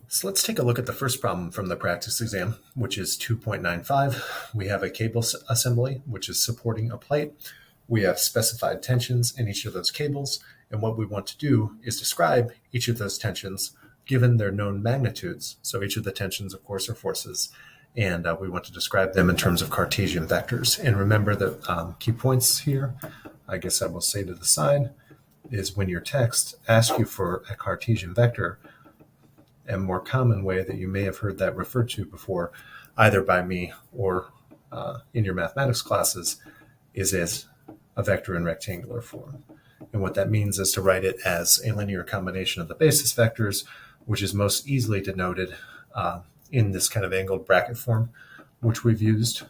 So let's take a look at the first problem from the practice exam, which is 2.95. We have a cable assembly, which is supporting a plate. We have specified tensions in each of those cables. And what we want to do is describe each of those tensions given their known magnitudes. So each of the tensions, of course, are forces. And we want to describe them in terms of Cartesian vectors. And remember the key points here, I guess I will say to the side, is when your text asks you for a Cartesian vector, a more common way that you may have heard that referred to before, either by me or in your mathematics classes, is as a vector in rectangular form. And what that means is to write it as a linear combination of the basis vectors, which is most easily denoted in this kind of angled bracket form, which we've used,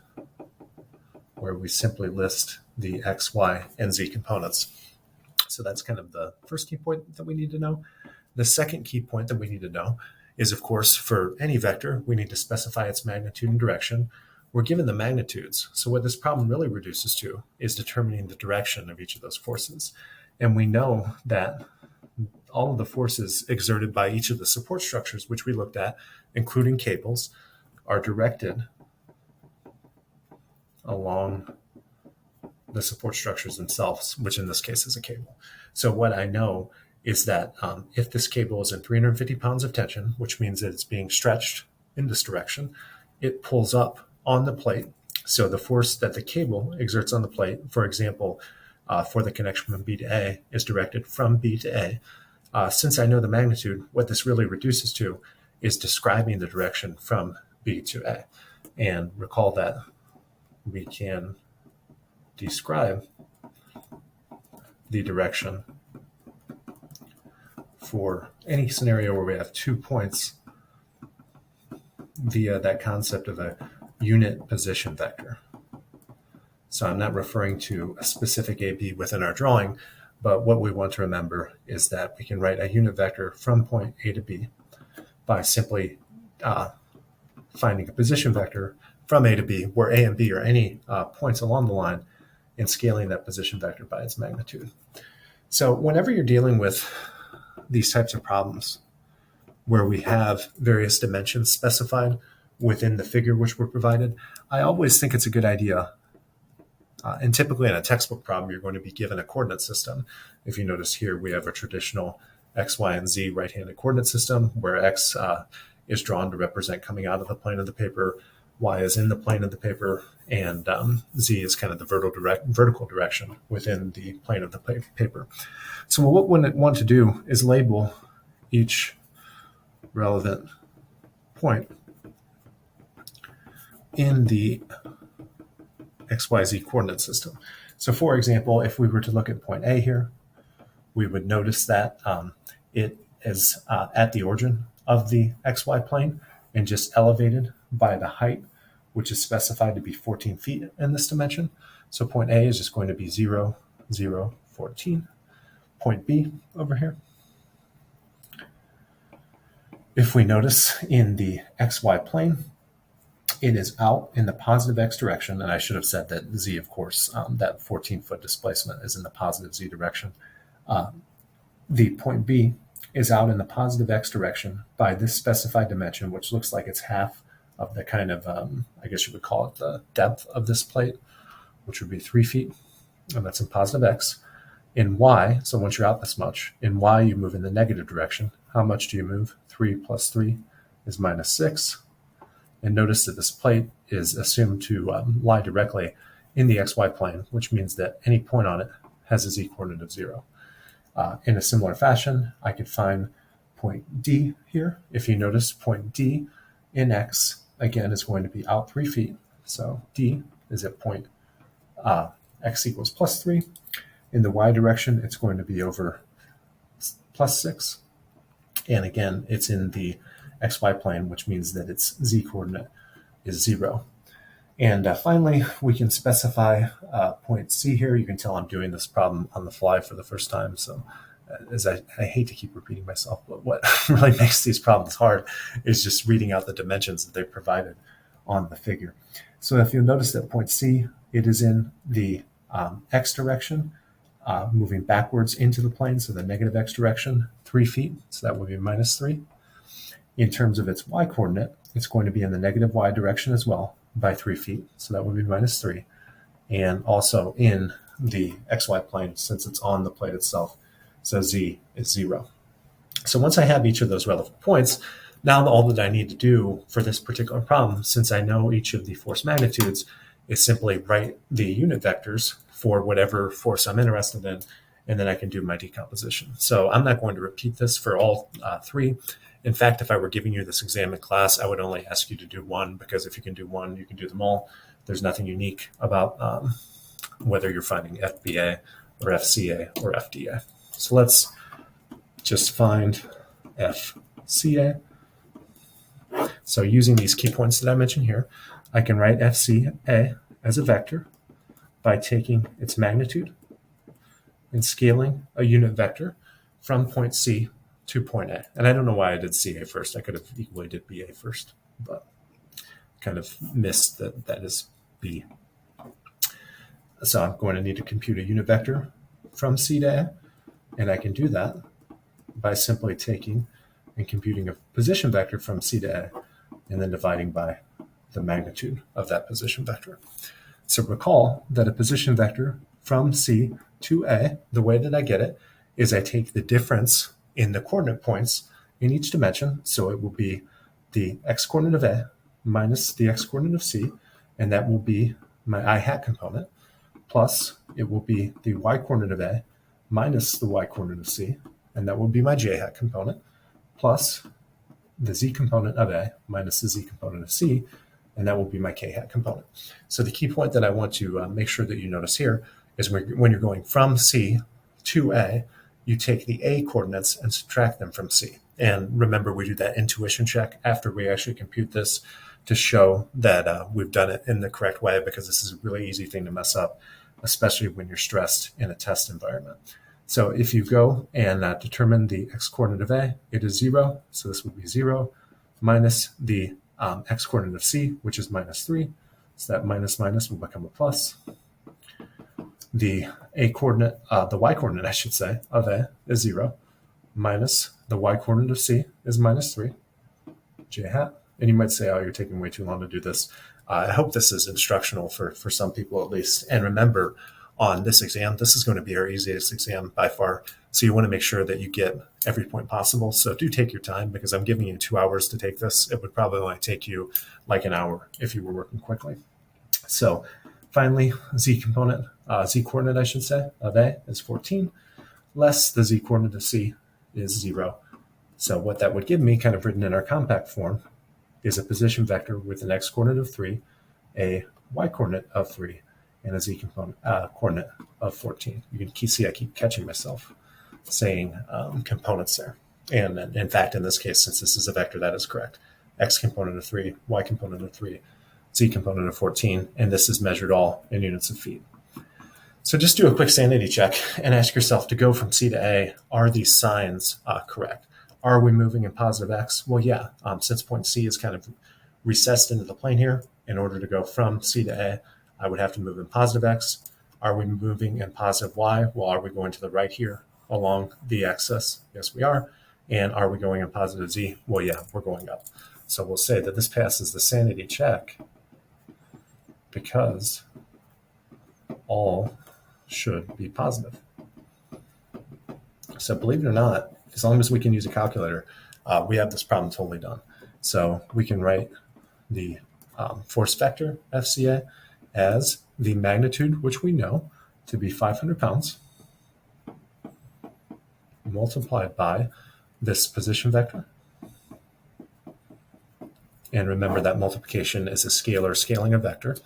where we simply list the x, y, and z components. So that's kind of the first key point that we need to know. The second key point that we need to know is, of course, for any vector, we need to specify its magnitude and direction. We're given the magnitudes. So what this problem really reduces to is determining the direction of each of those forces. And we know that all of the forces exerted by each of the support structures, which we looked at, including cables, are directed along the support structures themselves, which in this case is a cable. So what I know is that if this cable is in 350 pounds of tension, which means that it's being stretched in this direction, it pulls up on the plate. So the force that the cable exerts on the plate, for example, for the connection from B to A, is directed from B to A. Since I know the magnitude, what this really reduces to is describing the direction from B to A. And recall that we can describe the direction for any scenario where we have 2 points via that concept of a unit position vector. So I'm not referring to a specific AB within our drawing, but what we want to remember is that we can write a unit vector from point A to B by simply finding a position vector from A to B, where A and B are any points along the line, and scaling that position vector by its magnitude. So whenever you're dealing with these types of problems where we have various dimensions specified within the figure which were provided, I always think it's a good idea. And typically in a textbook problem, you're going to be given a coordinate system. If you notice here, we have a traditional x, y, and z right-handed coordinate system where x is drawn to represent coming out of the plane of the paper, y is in the plane of the paper, and z is kind of the vertical direction within the plane of the paper. So what we want to do is label each relevant point in the XYZ coordinate system. So for example, if we were to look at point A here, we would notice that it is at the origin of the XY plane and just elevated by the height, which is specified to be 14 feet in this dimension. So point A is just going to be 0, 0, 14. Point B over here. If we notice in the XY plane, it is out in the positive x direction, and I should have said that z, of course, that 14-foot displacement is in the positive z direction. The point B is out in the positive x direction by this specified dimension, which looks like it's half of the kind of, I guess you would call it the depth of this plate, which would be 3 feet, and that's in positive x. In y, so once you're out this much, in y you move in the negative direction. How much do you move? 3 plus 3 is minus 6. And notice that this plate is assumed to lie directly in the xy plane, which means that any point on it has a z-coordinate of 0. In a similar fashion, I could find point D here. If you notice, point D in x, again, is going to be out 3 feet. So D is at point x equals plus 3. In the y direction, it's going to be over plus 6. And again, it's in the xy plane, which means that its z-coordinate is 0. And finally, we can specify point C here. You can tell I'm doing this problem on the fly for the first time. So as I hate to keep repeating myself, but what really makes these problems hard is just reading out the dimensions that they provided on the figure. So if you'll notice that point C, it is in the x direction, moving backwards into the plane, so the negative x direction, 3 feet, so that would be minus 3. In terms of its y-coordinate, it's going to be in the negative y direction as well by 3 feet. So that would be minus 3. And also in the xy plane, since it's on the plate itself, so z is 0. So once I have each of those relevant points, now all that I need to do for this particular problem, since I know each of the force magnitudes, is simply write the unit vectors for whatever force I'm interested in, and then I can do my decomposition. So I'm not going to repeat this for all 3. In fact, if I were giving you this exam in class, I would only ask you to do 1, because if you can do 1, you can do them all. There's nothing unique about whether you're finding FBA or FCA or FDA. So let's just find FCA. So using these key points that I mentioned here, I can write FCA as a vector by taking its magnitude and scaling a unit vector from point C to point A. And I don't know why I did CA first. I could have equally did BA first, but kind of missed that is B. So I'm going to need to compute a unit vector from C to A, and I can do that by simply taking and computing a position vector from C to A and then dividing by the magnitude of that position vector. So recall that a position vector from C to A, the way that I get it is I take the difference in the coordinate points in each dimension. So it will be the x-coordinate of A minus the x-coordinate of C, and that will be my I hat component, plus it will be the y-coordinate of A minus the y-coordinate of C, and that will be my j hat component, plus the z component of A minus the z component of C, and that will be my k hat component. So the key point that I want to make sure that you notice here is when you're going from C to A, you take the A coordinates and subtract them from C. And remember, we do that intuition check after we actually compute this to show that we've done it in the correct way, because this is a really easy thing to mess up, especially when you're stressed in a test environment. So if you go and determine the x-coordinate of A, it is 0. So this would be 0 minus the x-coordinate of C, which is minus 3. So that minus minus will become a plus. The a-coordinate, the y-coordinate, I should say, of A is 0 minus the y-coordinate of C is minus 3, j hat. And you might say, oh, you're taking way too long to do this. I hope this is instructional for some people at least. And remember, on this exam, this is going to be our easiest exam by far. So you want to make sure that you get every point possible. So do take your time, because I'm giving you 2 hours to take this. It would probably only take you like an hour if you were working quickly. So finally, z-coordinate, I should say, of A is 14, less the z-coordinate of C is 0. So what that would give me, kind of written in our compact form, is a position vector with an x-coordinate of 3, a y-coordinate of 3, and a z-component coordinate of 14. You can see I keep catching myself saying components there. And in fact, in this case, since this is a vector, that is correct. X component of 3, y component of 3, z component of 14, and this is measured all in units of feet. So just do a quick sanity check and ask yourself, to go from C to A, are these signs correct? Are we moving in positive x? Well, yeah, since point C is kind of recessed into the plane here, in order to go from C to A, I would have to move in positive x. Are we moving in positive y? Well, are we going to the right here along the axis? Yes, we are. And are we going in positive z? Well, yeah, we're going up. So we'll say that this passes the sanity check because all should be positive. So believe it or not, as long as we can use a calculator, we have this problem totally done. So we can write the force vector, FCA, as the magnitude, which we know to be 500 pounds, multiplied by this position vector. And remember that multiplication is a scalar scaling a vector.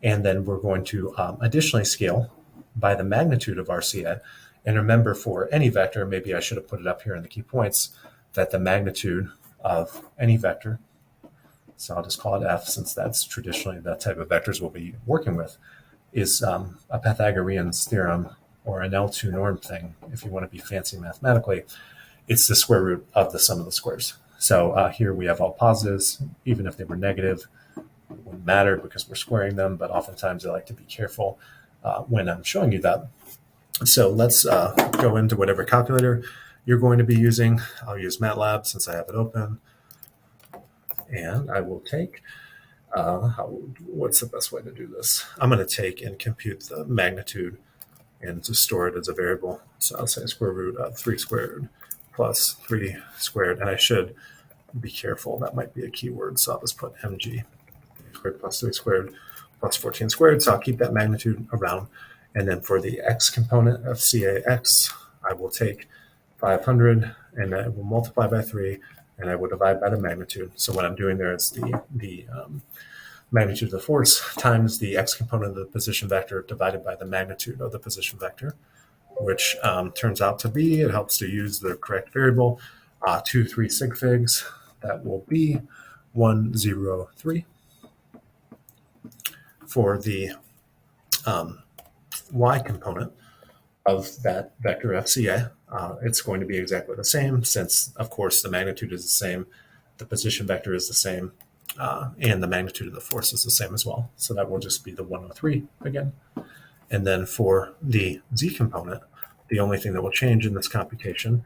And then we're going to additionally scale by the magnitude of RCA. And remember, for any vector, maybe I should have put it up here in the key points, that the magnitude of any vector, so I'll just call it F, since that's traditionally the type of vectors we'll be working with, is a Pythagoreans Theorem, or an L2 norm thing, if you want to be fancy mathematically. It's the square root of the sum of the squares. So here we have all positives. Even if they were negative, it wouldn't matter because we're squaring them, but oftentimes I like to be careful when I'm showing you that. So let's go into whatever calculator you're going to be using. I'll use MATLAB since I have it open. And I will take, what's the best way to do this? I'm going to take and compute the magnitude and just store it as a variable. So I'll say square root of 3 squared plus 3 squared. And I should be careful. That might be a keyword. So I'll just put mg squared plus 3 squared plus 14 squared. So I'll keep that magnitude around. And then for the x component of CAX, I will take 500 and I will multiply by 3 and I will divide by the magnitude. So what I'm doing there is the magnitude of the force times the x component of the position vector divided by the magnitude of the position vector, which turns out to be, it helps to use the correct variable, 2, 3 sig figs. That will be 103. For the y component of that vector FCA, it's going to be exactly the same since, of course, the magnitude is the same, the position vector is the same, and the magnitude of the force is the same as well. So that will just be the 103 again. And then for the z component, the only thing that will change in this computation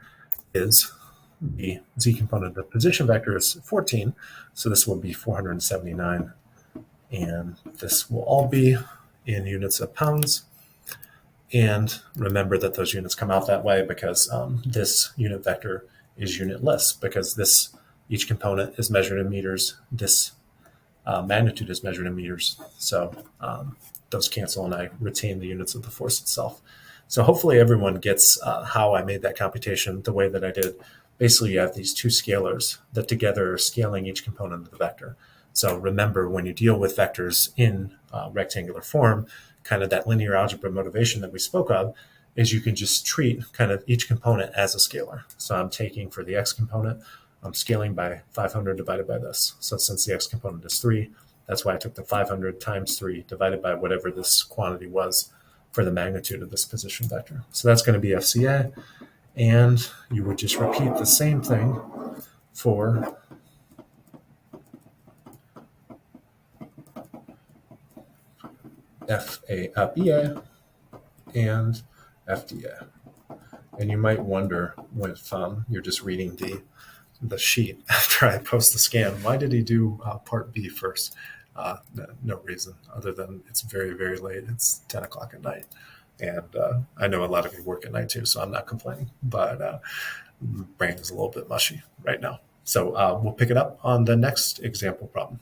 is the z component of the position vector is 14. So this will be 479. And this will all be in units of pounds. And remember that those units come out that way because this unit vector is unitless, because each component is measured in meters. This magnitude is measured in meters. So those cancel and I retain the units of the force itself. So hopefully everyone gets how I made that computation the way that I did. Basically, you have these two scalars that together are scaling each component of the vector. So remember, when you deal with vectors in rectangular form, kind of that linear algebra motivation that we spoke of is you can just treat kind of each component as a scalar. So I'm taking for the x component, I'm scaling by 500 divided by this. So since the x component is 3, that's why I took the 500 times 3 divided by whatever this quantity was for the magnitude of this position vector. So that's going to be FCA. And you would just repeat the same thing for BA and FDA. And you might wonder if you're just reading the sheet after I post the scan, why did he do part B first? No reason other than it's very, very late. It's 10 o'clock at night. And I know a lot of you work at night too, so I'm not complaining. But brain is a little bit mushy right now. So we'll pick it up on the next example problem.